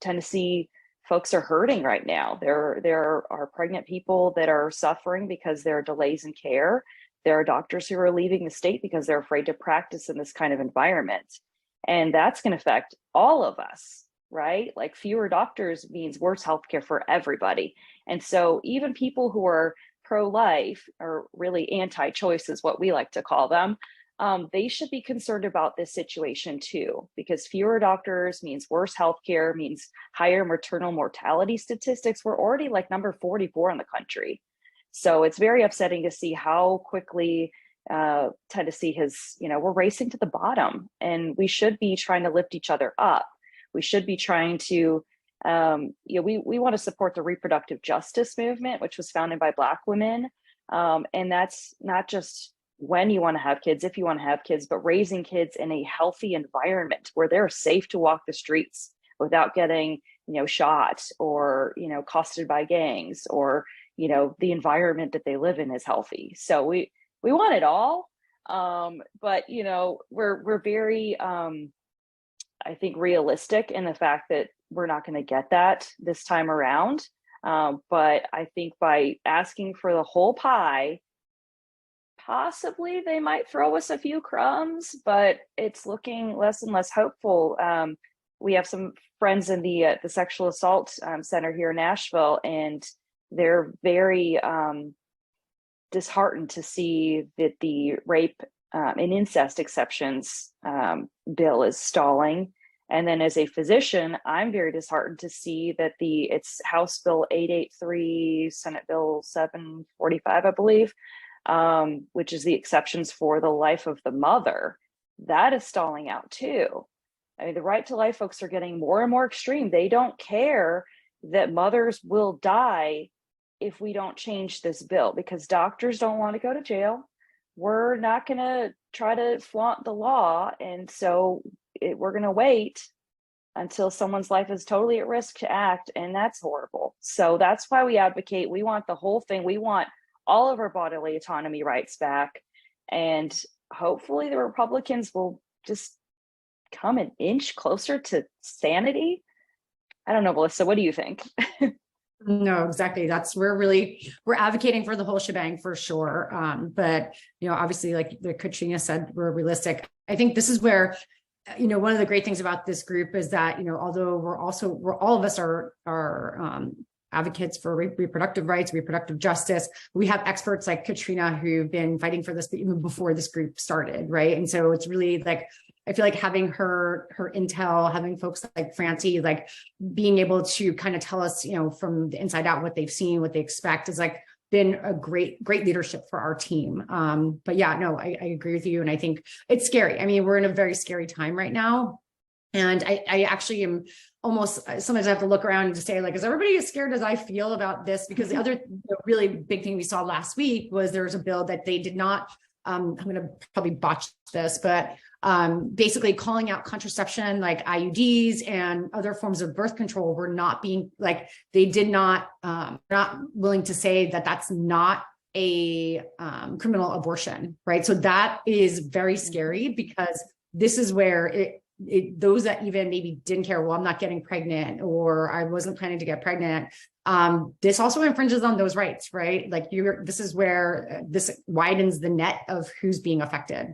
Tennessee folks are hurting right now. There are pregnant people that are suffering because there are delays in care. There are doctors who are leaving the state because they're afraid to practice in this kind of environment. And that's going to affect all of us, right? Like fewer doctors means worse healthcare for everybody. And so even people who are pro-life, or really anti-choice is what we like to call them, they should be concerned about this situation too, because fewer doctors means worse healthcare, means higher maternal mortality statistics. We're already like number 44 in the country. So it's very upsetting to see how quickly Tennessee has, we're racing to the bottom, and we should be trying to lift each other up. We should be trying to, we want to support the reproductive justice movement, which was founded by Black women. And that's not just when you want to have kids, if you want to have kids, but raising kids in a healthy environment where they're safe to walk the streets without getting, shot or, accosted by gangs, or, the environment that they live in is healthy. So we want it all. But, we're very, I think, realistic in the fact that we're not going to get that this time around. But I think by asking for the whole pie, possibly they might throw us a few crumbs, but it's looking less and less hopeful. We have some friends in the sexual assault center here in Nashville, and they're very disheartened to see that the rape and incest exceptions bill is stalling. And then as a physician, I'm very disheartened to see that it's House Bill 883, Senate Bill 745, I believe, which is the exceptions for the life of the mother. That is stalling out too. I mean, the right to life folks are getting more and more extreme. They don't care that mothers will die if we don't change this bill, because doctors don't want to go to jail. We're not going to try to flaunt the law. And so we're going to wait until someone's life is totally at risk to act. And that's horrible. So that's why we advocate. We want the whole thing. We want all of our bodily autonomy rights back. And hopefully the Republicans will just come an inch closer to sanity. I don't know, Melissa, what do you think? No, exactly. We're advocating for the whole shebang for sure. But, obviously, like Katrina said, we're realistic. I think this is where, one of the great things about this group is that, although we're all of us are advocates for reproductive rights, reproductive justice. We have experts like Katrina who've been fighting for this even before this group started, right? And so it's really like, I feel like having her intel, having folks like Francie, like being able to kind of tell us, from the inside out what they've seen, what they expect, is like been a great leadership for our team. But yeah, no, I agree with you. And I think it's scary. I mean, we're in a very scary time right now. And I actually am almost, sometimes I have to look around and just say, like, is everybody as scared as I feel about this? Because the other really big thing we saw last week was there was a bill that they did not, I'm going to probably botch this, but basically calling out contraception like IUDs and other forms of birth control were not being, like, they did not, not willing to say that that's not a criminal abortion, right? So that is very scary, because this is where those that even maybe didn't care, well, I'm not getting pregnant, or I wasn't planning to get pregnant. This also infringes on those rights, right? Like this is where this widens the net of who's being affected.